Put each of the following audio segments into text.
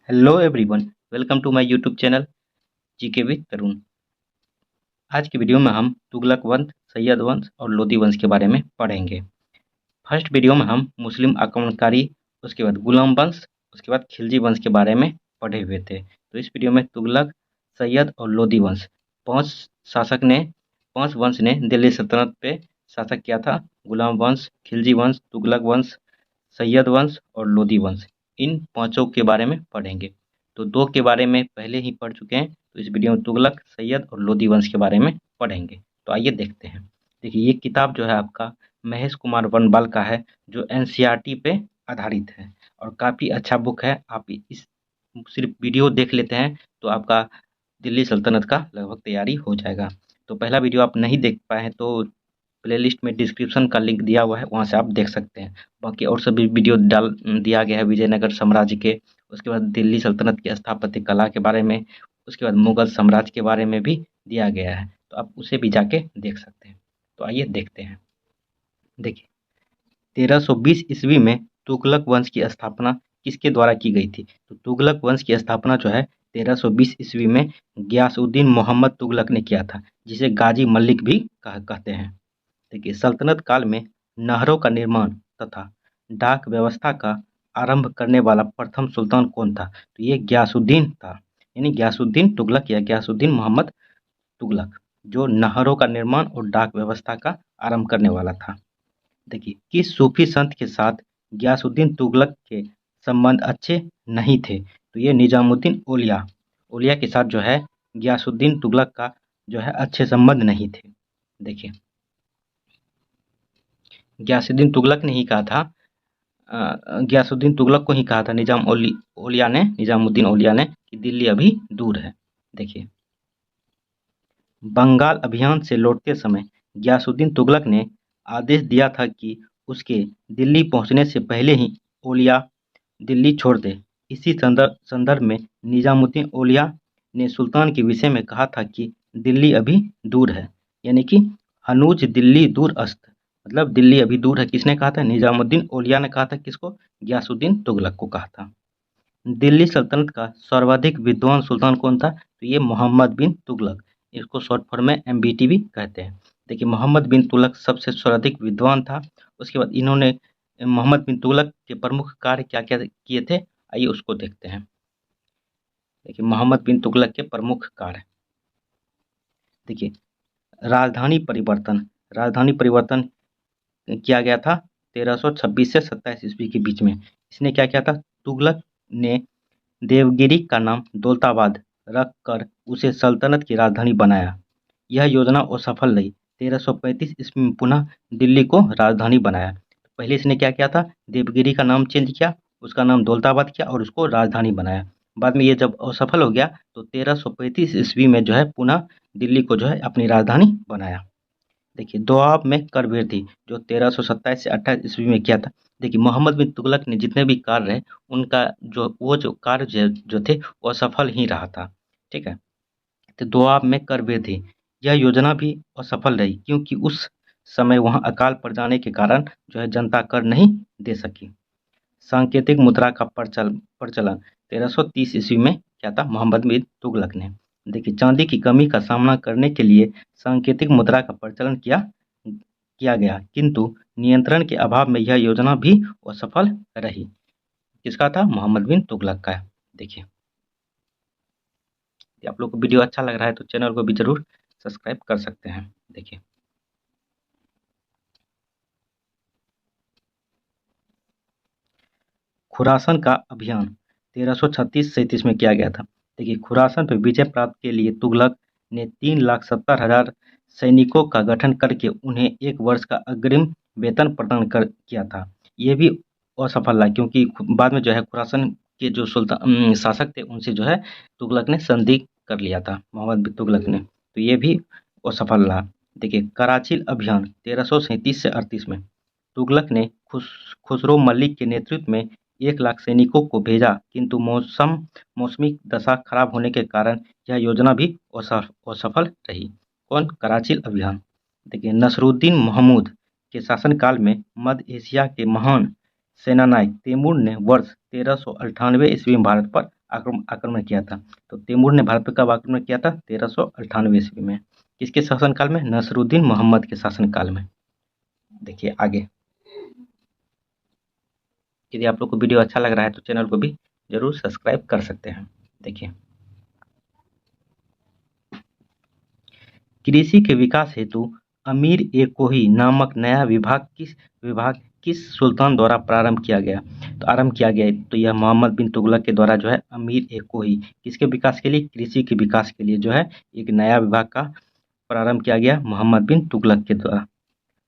Hello everyone, welcome to my YouTube channel GK with Tarun. आज की video में हम तुगलक वंश, सैयद वंश और लोदी वंश के बारे में पढ़ेंगे। फर्स्ट वीडियो में हम मुस्लिम आक्रमणकारी, उसके बाद गुलाम वंश, उसके बाद खिलजी वंश के बारे में पढ़े हुए थे। तो इस वीडियो में तुगलक, सैयद और लोदी वंश पांच वंश ने दिल्ली सल्तनत पे शासक किया था। गुलाम वंश, खिलजी वंश, तुगलक वंश, सैयद वंश और लोदी वंश, इन पांचों के बारे में पढ़ेंगे। तो दो के बारे में पहले ही पढ़ चुके हैं, तो इस वीडियो में तुगलक, सैयद और लोदी वंश के बारे में पढ़ेंगे। तो आइए देखते हैं। देखिए, ये किताब जो है आपका महेश कुमार वनवाल का है, जो एनसीईआरटी पे आधारित है और काफ़ी अच्छा बुक है। आप इस सिर्फ वीडियो देख लेते हैं तो आपका दिल्ली सल्तनत का लगभग तैयारी हो जाएगा। तो पहला वीडियो आप नहीं देख पाए हैं तो प्लेलिस्ट में डिस्क्रिप्शन का लिंक दिया हुआ है, वहाँ से आप देख सकते हैं। बाकी और सभी वीडियो डाल दिया गया है विजयनगर साम्राज्य के, उसके बाद दिल्ली सल्तनत की स्थापत्य कला के बारे में, उसके बाद मुगल साम्राज्य के बारे में भी दिया गया है, तो आप उसे भी जाके देख सकते हैं। तो आइए देखते हैं। देखिए, 1320 ईस्वी में तुगलक वंश की स्थापना किसके द्वारा की गई थी? तो तुगलक वंश की स्थापना जो है 1320 ईस्वी में गयासउद्दीन मोहम्मद तुगलक ने किया था, जिसे गाजी मलिक भी कहते हैं। देखिए, सल्तनत काल में नहरों का निर्माण तथा डाक व्यवस्था का आरंभ करने वाला प्रथम सुल्तान कौन था? तो ये गयासुद्दीन था, यानी गयासुद्दीन तुगलक या गयासुद्दीन मोहम्मद तुगलक, जो नहरों का निर्माण और डाक व्यवस्था का आरंभ करने वाला था। देखिए, किस सूफी संत के साथ गयासुद्दीन तुगलक के संबंध अच्छे नहीं थे? तो ये निजामुद्दीन औलिया औलिया के साथ जो है गयासुद्दीन तुगलक का जो है अच्छे संबंध नहीं थे। देखिए, गयासुद्दीन तुगलक ने ही कहा था, गयासुद्दीन तुगलक को ही कहा था निजामुद्दीन औलिया ने कि दिल्ली अभी दूर है। देखिए, बंगाल अभियान से लौटते समय गयासुद्दीन तुगलक ने आदेश दिया था कि उसके दिल्ली पहुंचने से पहले ही औलिया दिल्ली छोड़ दे। इसी संदर्भ में निजामुद्दीन औलिया ने सुल्तान के विषय में कहा था कि दिल्ली अभी दूर है, यानी कि हनूज दिल्ली दूर अस्त, मतलब दिल्ली अभी दूर है। किसने कहा था? निजामुद्दीन औलिया ने कहा था। किसको? गयासुद्दीन तुगलक को कहा था। दिल्ली सल्तनत का सर्वाधिक विद्वान सुल्तान कौन था? तो ये मोहम्मद बिन तुगलक, इसको शॉर्ट फॉर्म में एमबीटी भी कहते हैं। देखिए, मोहम्मद बिन तुगलक सबसे सर्वाधिक विद्वान था। उसके बाद इन्होंने मोहम्मद बिन तुगलक के प्रमुख कार्य क्या क्या किए थे, आइए उसको देखते हैं। देखिए, मोहम्मद बिन तुगलक के प्रमुख कार्य, देखिए, राजधानी परिवर्तन किया गया था 1326 से 27 ईस्वी के बीच में। इसने क्या किया था? तुगलक ने देवगिरी का नाम दौलताबाद रखकर उसे सल्तनत की राजधानी बनाया। यह योजना असफल रही। 1335 ईस्वी में पुनः दिल्ली को राजधानी बनाया। पहले इसने क्या किया था? देवगिरी का नाम चेंज किया, उसका नाम दौलताबाद किया और उसको राजधानी बनाया। बाद में ये जब असफल हो गया तो 1335 ईस्वी में जो है पुनः दिल्ली को जो है अपनी राजधानी बनाया। देखिए, दोआब में कर वृद्धि जो 1327 से 28 ईस्वी में किया था। देखिए, मोहम्मद बिन तुगलक ने जितने भी कार्य रहे उनका जो कार्य जो थे वो असफल ही रहा था। ठीक है, तो दोआब में कर वृद्धि यह योजना भी असफल रही, क्योंकि उस समय वहां अकाल पड़ जाने के कारण जो है जनता कर नहीं दे सकी। सांकेतिक मुद्रा का प्रचलन 1330 ईस्वी में क्या था? मोहम्मद बिन तुगलक ने। देखिए, चांदी की कमी का सामना करने के लिए सांकेतिक मुद्रा का प्रचलन किया गया, किंतु नियंत्रण के अभाव में यह योजना भी असफल रही। किसका था? मोहम्मद बिन तुगलक का। देखिए, यदि आप लोग को वीडियो अच्छा लग रहा है तो चैनल को भी जरूर सब्सक्राइब कर सकते हैं। देखिए, खुरासन का अभियान 1336-37 में किया गया था। देखिए, खुरासन पर विजय प्राप्त के लिए तुगलक ने 3,70,000 सैनिकों का गठन करके उन्हें 1 वर्ष का अग्रिम वेतन प्रदान किया था। ये भी असफल रहा, क्योंकि बाद में जो है खुरासन के जो शासक थे उनसे जो है तुगलक ने संधि कर लिया था, मोहम्मद बिन तुगलक ने, तो ये भी असफल रहा। देखिए, कराची अभियान 1337 से 38 में तुगलक ने खुसरो मलिक के नेतृत्व में 1,00,000 सैनिकों को भेजा, किंतु मौसमी दशा खराब होने के कारण यह योजना भी असफल रही। कौन? कराची अभियान। देखिए, नसरुद्दीन महमूद के शासनकाल में मध्य एशिया के महान सेनानायक तैमूर ने वर्ष 1398 ईस्वी में भारत पर आक्रमण किया था। तो तैमूर ने भारत पर कब आक्रमण किया था? 1398 ईस्वी में। किसके शासनकाल में? नसरुद्दीन मोहम्मद के शासनकाल में। देखिए आगे, यदि आप लोग को वीडियो अच्छा लग रहा है तो चैनल को भी जरूर सब्सक्राइब कर सकते हैं। देखिए, कृषि के विकास हेतु अमीर ए कोही नामक नया विभाग किस सुल्तान द्वारा प्रारंभ किया गया? तो आरंभ किया गया तो यह मोहम्मद बिन तुगलक के द्वारा जो है अमीर ए कोही किसके विकास के लिए? कृषि के विकास के लिए जो है एक नया विभाग का प्रारंभ किया गया मोहम्मद बिन तुगलक के द्वारा।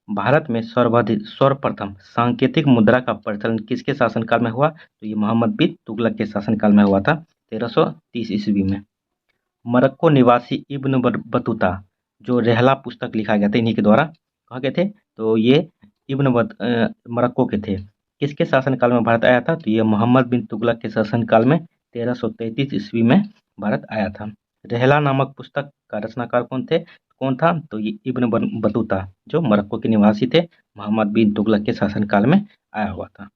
भारत में सर्वप्रथम सांकेतिक मुद्रा का प्रचलन किसके शासनकाल में हुआ? तो ये मोहम्मद बिन तुगलक के शासनकाल में हुआ था 1330 ईस्वी में। मरक्को निवासी इब्न बतूता, जो रेहला पुस्तक लिखा गया था इन्हीं के द्वारा, कहाँ के थे? तो ये मरक्को के थे। किसके शासनकाल में भारत आया था? तो ये मोहम्मद बिन तुगलक के शासनकाल में 1333 ईस्वी में भारत आया था। रेहला नामक पुस्तक का रचनाकार कौन था? तो ये इब्न बतूता, जो मरक्को के निवासी थे, मोहम्मद बिन तुगलक के शासनकाल में आया हुआ था।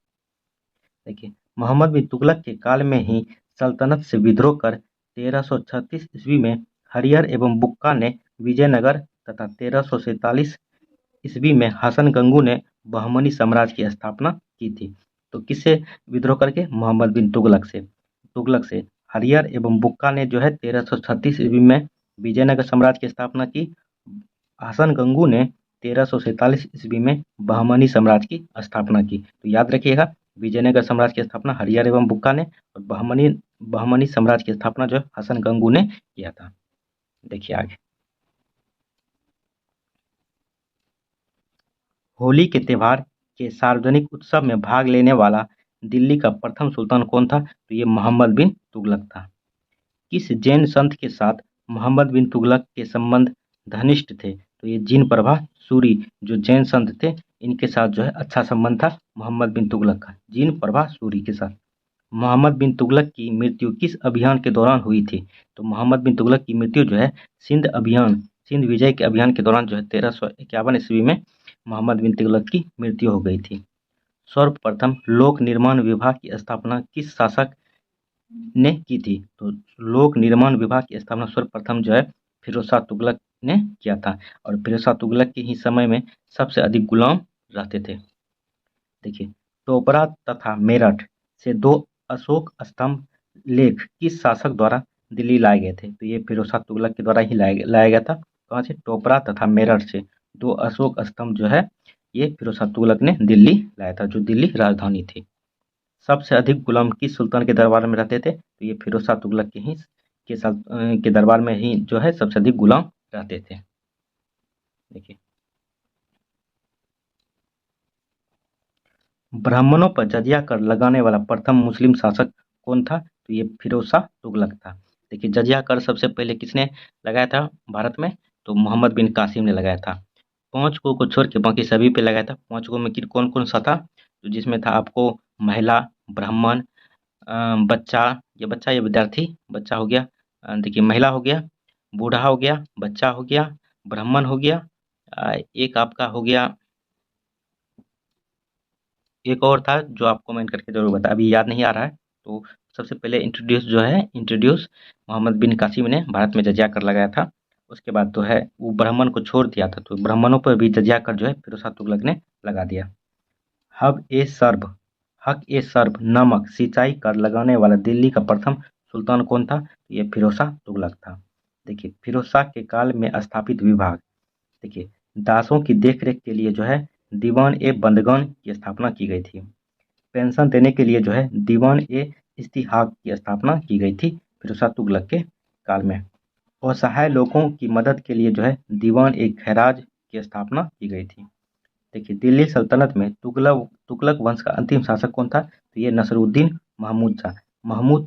देखिए, मोहम्मद बिन तुगलक के काल में ही सल्तनत से विद्रोह कर 1336 ईस्वी में हरियर एवं बुक्का ने विजयनगर तथा 1347 ईस्वी में हसन गंगू ने बहमनी साम्राज्य की स्थापना की थी। तो किससे विद्रोह करके? मोहम्मद बिन तुगलक से हरियर एवं बुक्का ने जो है 1336 ईस्वी में विजयनगर साम्राज्य की स्थापना की। हसन गंगू ने 1347 ईस्वी में बहमनी साम्राज्य की स्थापना की। तो याद रखिएगा, विजयनगर साम्राज्य की स्थापना हरियर एवं बुक्का ने, और बहमनी साम्राज्य की स्थापना जो हसन गंगू ने किया था। देखिए आगे, होली के त्योहार के सार्वजनिक उत्सव में भाग लेने वाला दिल्ली का प्रथम सुल्तान कौन था? तो ये मोहम्मद बिन तुगलक था। किस जैन संत के साथ मोहम्मद बिन तुगलक के संबंध घनिष्ठ थे? तो ये जिन प्रभा सूरी, जो जैन संत थे, इनके साथ जो है अच्छा संबंध था मोहम्मद बिन तुगलक का, जिन प्रभा सूरी के साथ। मोहम्मद बिन तुगलक की मृत्यु किस अभियान के दौरान हुई थी? तो मोहम्मद बिन तुगलक की मृत्यु जो है सिंध विजय के अभियान के दौरान जो है 1351 ईस्वी में मोहम्मद बिन तुगलक की मृत्यु हो गई थी। सर्वप्रथम लोक निर्माण विभाग की स्थापना किस शासक ने की थी? तो लोक निर्माण विभाग की स्थापना सर्वप्रथम जो है फिरोज शाह तुगलक ने किया था, और फिरोज शाह तुगलक के ही समय में सबसे अधिक गुलाम रहते थे। देखिए, टोपरा तथा मेरठ से 2 अशोक स्तंभ लेख किस शासक द्वारा दिल्ली लाए गए थे? तो ये फिरोज शाह तुगलक के द्वारा ही लाया गया था। कहाँ से? टोपरा तथा मेरठ से 2 अशोक स्तंभ जो है ये फिरोज शाह तुगलक ने दिल्ली लाया था, जो दिल्ली राजधानी थी। सबसे अधिक गुलाम किस सुल्तान के दरबार में रहते थे? तो ये फिरोज शाह तुगलक के दरबार में ही जो है सबसे अधिक गुलाम रहते थे। देखिए, ब्राह्मणों पर जजिया कर लगाने वाला प्रथम मुस्लिम शासक कौन था? तो ये फिरोज शाह तुगलक था। देखिए, जजिया कर सबसे पहले किसने लगाया था भारत में? तो मोहम्मद बिन कासिम ने लगाया था। 5 को छोड़ के बाकी सभी पे लगाया था। 5 में कौन कौन सा था? तो जिसमें था आपको महिला, ब्राह्मण, बच्चा या विद्यार्थी, बच्चा हो गया, देखिए महिला हो गया, बूढ़ा हो गया, बच्चा हो गया, ब्राह्मण हो गया, एक आपका हो गया, एक और था जो आप कमेंट करके जरूर बताएं, अभी याद नहीं आ रहा है। तो सबसे पहले इंट्रोड्यूस मोहम्मद बिन कासिम ने भारत में जजिया कर लगाया था। उसके बाद तो है वो ब्राह्मण को छोड़ दिया था, तो ब्राह्मणों पर भी जजिया कर जो है फिरोज शाह तुगलक ने लगा दिया। हक ए सर्ब नामक सिंचाई कर लगाने वाला दिल्ली का प्रथम सुल्तान कौन था? ये फिरोज शाह तुगलक था। देखिए, फिरोज शाह के काल में स्थापित विभाग, देखिए दासों की देखरेख के लिए जो है दीवान ए बंदगान की स्थापना की गई थी। पेंशन देने के लिए जो है दीवान ए इस्तिहाक की स्थापना की गई थी फिरोज शाह तुगलक के काल में। असहाय लोगों की मदद के लिए जो है दीवान ए खैराज की स्थापना की गई थी। देखिए, दिल्ली सल्तनत में तुगलक वंश का अंतिम शासक कौन था? तो ये नसरुद्दीन महमूद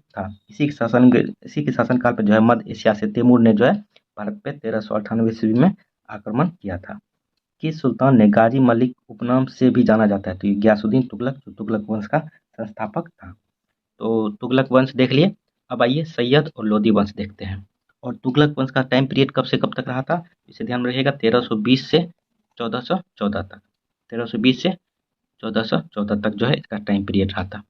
था। इसी के शासनकाल पर जो है मध्य एशिया से तैमूर ने जो है भारत पे 1398 ईस्वी में आक्रमण किया था। किस सुल्तान ने गाजी मलिक उपनाम से भी जाना जाता है? तो ये गयासुद्दीन तुगलक, जो तुगलक वंश का संस्थापक था। तो तुगलक वंश देख लिए। अब आइए सैयद और लोदी वंश देखते हैं। और तुगलक वंश का टाइम पीरियड कब से कब तक रहा था? इसे ध्यान रखिएगा, 1320 से 1414 तक। 1320 से 1414 तक जो है इसका टाइम पीरियड रहा था।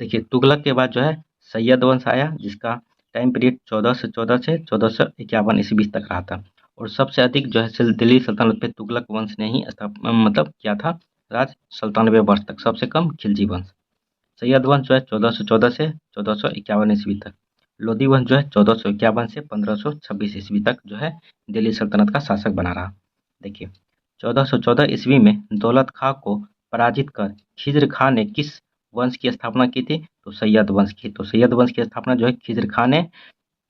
देखिए तुगलक के बाद जो है सैयद वंश आया, जिसका टाइम पीरियड 1414 से 1451 ईस्वी तक रहा था। और सबसे अधिक जो है दिल्ली सल्तनत पे तुगलक वंश ने ही मतलब किया था राज 97 वर्ष तक। सबसे कम खिलजी वंश। सैयद वंश जो है 1414 से 1451 ईस्वी तक। लोधी वंश जो है 1451 से 1526 ईस्वी तक जो है दिल्ली सल्तनत का शासक बना रहा। देखिए 1414 ईस्वी में दौलत खां को पराजित कर खिज्र खां ने किस वंश की स्थापना की थी? तो सैयद वंश की। तो सैयद वंश की स्थापना जो है खिज्र खां ने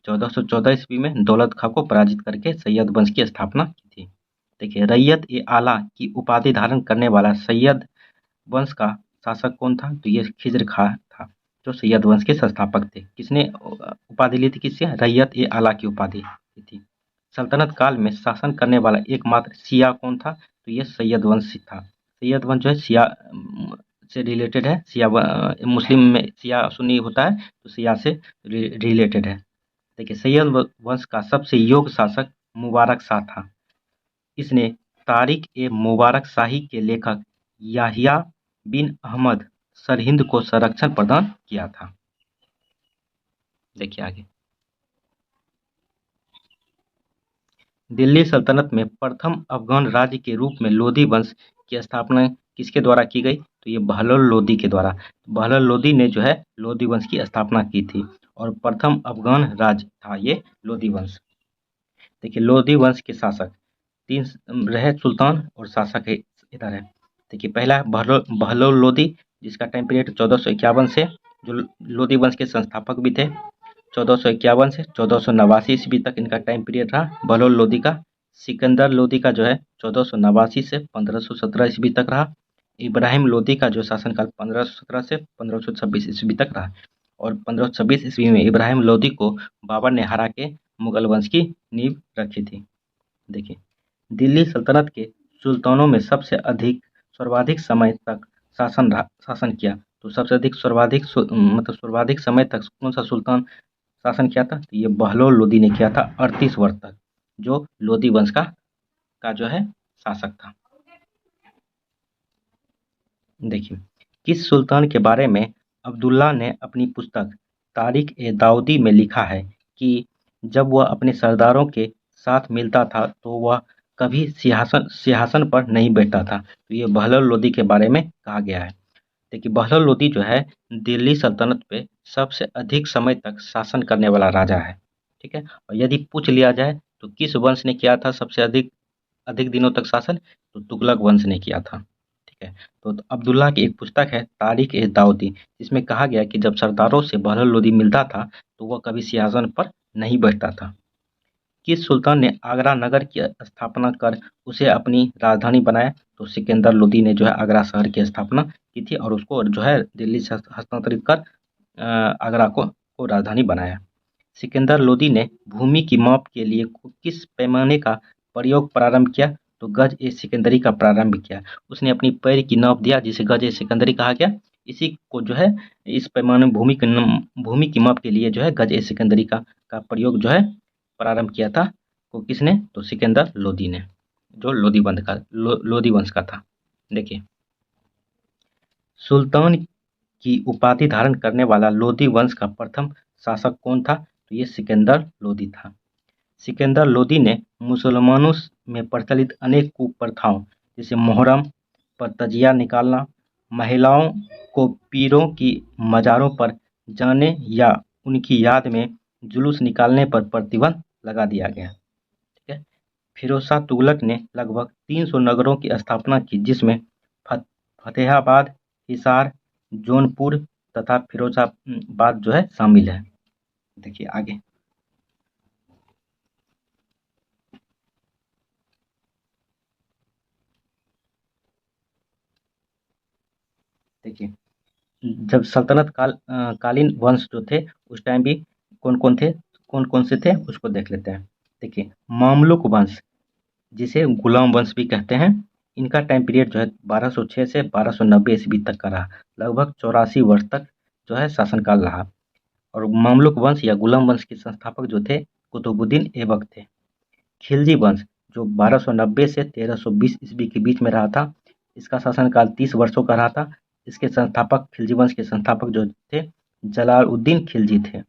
1414 ईस्वी में दौलत खां को पराजित करके सैयद वंश की स्थापना की थी। देखिए रैयत-ए-आला की उपाधि धारण करने वाला सैयद वंश का शासक कौन था? तो ये खिज्र खां था, जो सैयद वंश के संस्थापक थे। किसने उपाधि ली थी? किससे? रैयत-ए-आला की उपाधि ली थी। सल्तनत काल में शासन करने वाला एकमात्र शिया कौन था? तो ये सैयद वंश था। सैयद वंश जो है शिया से रिलेटेड है। शिया मुस्लिम में शिया सुन्नी होता है, तो शिया से रिलेटेड है। देखिए सैयद वंश का सबसे योग्य शासक मुबारक शाह था। इसने तारिक-ए-मुबारक शाही के लेखक याहिया बिन अहमद सरहिंद को संरक्षण प्रदान किया था। देखिए आगे। दिल्ली सल्तनत में प्रथम अफगान राज्य के रूप में लोधी वंश की स्थापना किसके द्वारा की गई? तो ये बहलोल लोधी के द्वारा। बहलोल लोधी ने जो है लोधी वंश की स्थापना की थी और प्रथम अफगान राज्य था ये लोधी वंश। देखिए लोधी वंश के शासक 3 रहे, सुल्तान और शासक है इधर है। देखिए पहला है बहलोल लोधी, जिसका टाइम पीरियड 1451 से, जो लोधी वंश के संस्थापक भी थे। 1451 से 1489 ईस्वी तक इनका टाइम पीरियड रहा बहलोल लोधी का। सिकंदर लोधी का जो है 1489 से 1517 ईस्वी तक रहा। इब्राहिम लोधी का जो शासनकाल 1517 से 1526 ईस्वी तक रहा। और 1526 ईस्वी में इब्राहिम लोधी को बाबर ने हरा के मुगल वंश की नींव रखी थी। देखिए दिल्ली सल्तनत के सुल्तानों में सबसे अधिक सर्वाधिक समय तक शासन किया। तो सबसे अधिक सर्वाधिक समय तक कौन सा सुल्तान शासन किया था? तो ये बहलोल लोधी ने किया था 38 वर्ष तक, जो लोधी वंश का जो है शासक था। देखिए किस सुल्तान के बारे में अब्दुल्ला ने अपनी पुस्तक तारिक-ए-दाऊदी में लिखा है कि जब वह अपने सरदारों के साथ मिलता था तो वह कभी सिंहासन पर नहीं बैठता था? तो ये बहलोल लोधी के बारे में कहा गया है। देखिए बहलोल लोधी जो है दिल्ली सल्तनत पे सबसे अधिक समय तक शासन करने वाला राजा है। ठीक है, और यदि पूछ लिया जाए तो किस वंश ने किया था सबसे अधिक अधिक दिनों तक शासन? तो तुगलक वंश ने किया था। ठीक है, तो अब्दुल्ला की एक पुस्तक है तारिक-ए-दाऊदी, जिसमें कहा गया कि जब सरदारों से बहलोल लोधी मिलता था तो वह कभी सिंहासन पर नहीं बैठता था। किस सुल्तान ने आगरा नगर की स्थापना कर उसे अपनी राजधानी बनाया? तो सिकंदर लोधी ने जो है आगरा शहर की स्थापना की थी और उसको जो है दिल्ली से हस्तांतरित कर आगरा को राजधानी बनाया। सिकंदर लोधी ने भूमि की माप के लिए किस पैमाने का प्रयोग प्रारंभ किया? तो गज-ए-सिकंदरी का प्रारंभ किया। उसने अपनी पैर की नाप दिया, जिसे गज-ए-सिकंदरी कहा गया। इसी को जो है इस पैमाने भूमि की माप के लिए जो है गज-ए-सिकंदरी का प्रयोग जो है प्रारंभ किया था। को किसने? तो सिकंदर लोधी ने, जो लोधी वंश का था। देखिए सुल्तान की उपाधि धारण करने वाला लोधी वंश का प्रथम शासक कौन था? तो ये सिकंदर लोधी था। सिकंदर लोधी ने मुसलमानों में प्रचलित अनेक कुप्रथाओं, जैसे मुहर्रम पर तजिया निकालना, महिलाओं को पीरों की मज़ारों पर जाने या उनकी याद में जुलूस निकालने पर प्रतिबंध लगा दिया गया। ठीक है, फिरोज शाह तुगलक ने लगभग 300 नगरों की स्थापना की, जिसमें फतेहाबाद, हिसार, जौनपुर तथा फिरोजाबाद जो है शामिल है। देखिए आगे। देखिए जब सल्तनत कालीन वंश जो थे उस टाइम भी कौन कौन से थे उसको देख लेते हैं। देखिए मामलुक वंश, जिसे गुलाम वंश भी कहते हैं, इनका टाइम पीरियड जो है 1206 से 1290 ईस्वी तक का रहा। लगभग 84 वर्ष तक जो है शासनकाल रहा। और मामलुक वंश या गुलाम वंश के संस्थापक जो थे कुतुबुद्दीन ऐबक थे। खिलजी वंश जो 1290 से 1320 ईस्वी के बीच में रहा था, इसका शासनकाल 30 वर्षों का रहा था। इसके संस्थापक, खिलजी वंश के संस्थापक जो थे जलालुद्दीन खिलजी थे।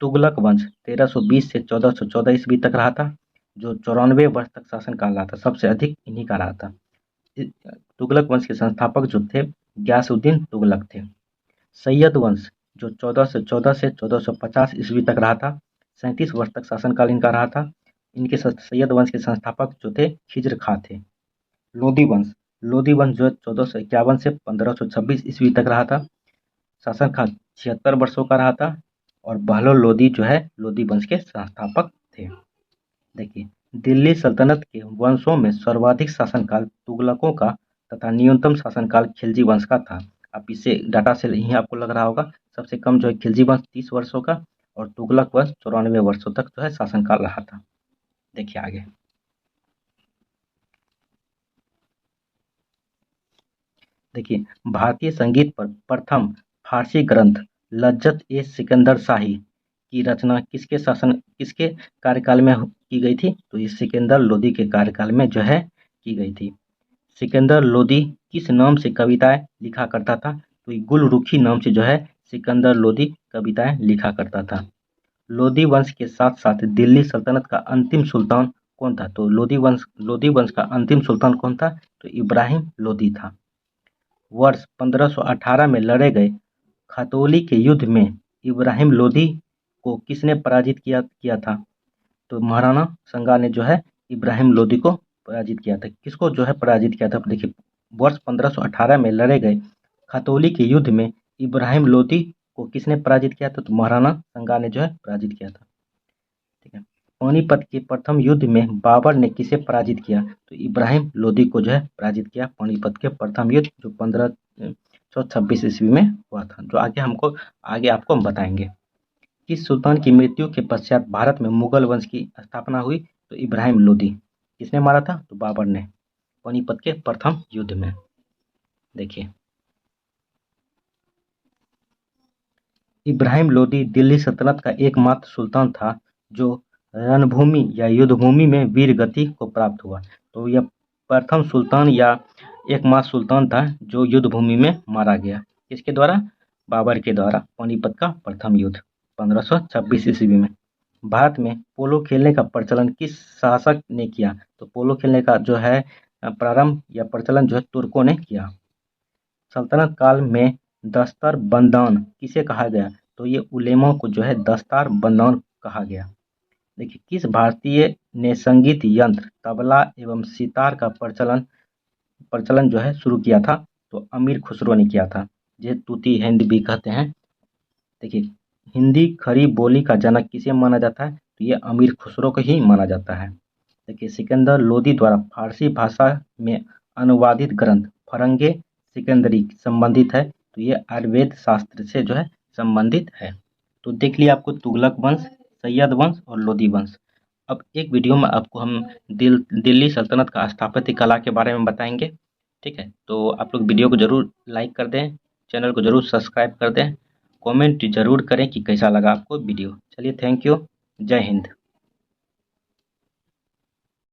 तुगलक वंश 1320 से 1414 ईस्वी तक रहा था, जो 94 वर्ष तक शासन काल रहा था, सबसे अधिक इन्हीं का रहा था। तुगलक वंश के संस्थापक जो थे गयासुद्दीन तुगलक थे। सैयद वंश जो 1414 से 1450 ईस्वी तक रहा था, 37 वर्ष तक शासनकाल इनका रहा था। इनके सैयद वंश के संस्थापक जो थे खिज्र खां थे। लोधी वंश जो 1451 से 1526 ईस्वी तक रहा था, शासनकाल 76 वर्षों का रहा था। और बहलोल लोदी जो है लोदी वंश के संस्थापक थे। देखिए, दिल्ली सल्तनत के वंशों में सर्वाधिक शासनकाल तुगलकों का तथा न्यूनतम शासनकाल खिलजी वंश का था। आप इसे डाटा से यही आपको लग रहा होगा, सबसे कम जो है खिलजी वंश 30 वर्षों का और तुगलक वंश 94 वर्षों तक जो है शासनकाल रहा था। देखिए आगे, देखिए भारतीय संगीत पर प्रथम फारसी ग्रंथ लज्जत ए सिकंदर शाही की रचना किसके कार्यकाल में की गई थी? तो ये सिकंदर लोदी के कार्यकाल में जो है की गई थी। सिकंदर लोदी किस नाम से कविताएं लिखा करता था? तो ये गुलरुखी नाम से जो है सिकंदर लोदी कविताएं लिखा करता था। लोदी वंश के साथ साथ दिल्ली सल्तनत का अंतिम सुल्तान कौन था? तो लोदी वंश का अंतिम सुल्तान कौन था? तो इब्राहिम लोदी था। वर्ष 1518 में लड़े गए खतौली के युद्ध में इब्राहिम लोदी को किसने पराजित किया था? तो महाराणा संगा ने जो है इब्राहिम लोदी को पराजित किया था। किसको जो है पराजित किया था? देखिए, वर्ष 1518 में लड़े गए खतौली के युद्ध में इब्राहिम लोदी को किसने पराजित किया था? तो महाराणा संगा ने जो है पराजित किया था। ठीक है। पानीपत के प्रथम युद्ध में बाबर ने किसे पराजित किया? तो इब्राहिम लोदी को जो है पराजित किया पानीपत के प्रथम युद्ध, जो 1526 ईस्वी में हुआ था, जो आगे आपको हम बताएंगे। किस सुल्तान की मृत्यु के पश्चात भारत में मुगल वंश की स्थापना हुई? तो इब्राहिम लोदी। किसने मारा था? तो बाबर ने, पानीपत के प्रथम युद्ध में। देखिए, इब्राहिम लोदी दिल्ली सल्तनत का एकमात्र सुल्तान था जो रणभूमि या युद्धभूमि में वीर गति को प्राप्त हुआ। तो यह प्रथम सुल्तान या एकमात्र सुल्तान था जो युद्धभूमि में मारा गया। किसके द्वारा? बाबर के द्वारा, पानीपत का प्रथम युद्ध 1526 ईस्वी में। भारत में पोलो खेलने का प्रचलन किस शासक ने किया? तो पोलो खेलने का जो है प्रारंभ या प्रचलन जो है तुर्कों ने किया। सल्तनत काल में दस्तर बंदान किसे कहा गया? तो ये उलेमा को जो है दस्तार बंदान कहा गया। देखिए, किस भारतीय ने संगीत यंत्र तबला एवं सितार का प्रचलन जो है शुरू किया था? तो अमीर खुसरो ने किया था, जिसे तूती हिंद भी कहते हैं। देखिए, हिंदी खड़ी बोली का जनक किसे माना जाता है? तो ये अमीर खुसरो को ही माना जाता है। देखिए, सिकंदर लोदी द्वारा फारसी भाषा में अनुवादित ग्रंथ फरंगे सिकंदरी संबंधित है, तो ये आयुर्वेद शास्त्र से जो है संबंधित है। तो देख लिया आपको तुगलक वंश, सैयद वंश और लोदी वंश। अब एक वीडियो में आपको हम दिल्ली सल्तनत का स्थापत्य कला के बारे में बताएंगे। ठीक है, तो आप लोग वीडियो को जरूर लाइक कर दें, चैनल को जरूर सब्सक्राइब कर दें, कमेंट जरूर करें कि कैसा लगा आपको वीडियो। चलिए, थैंक यू, जय हिंद।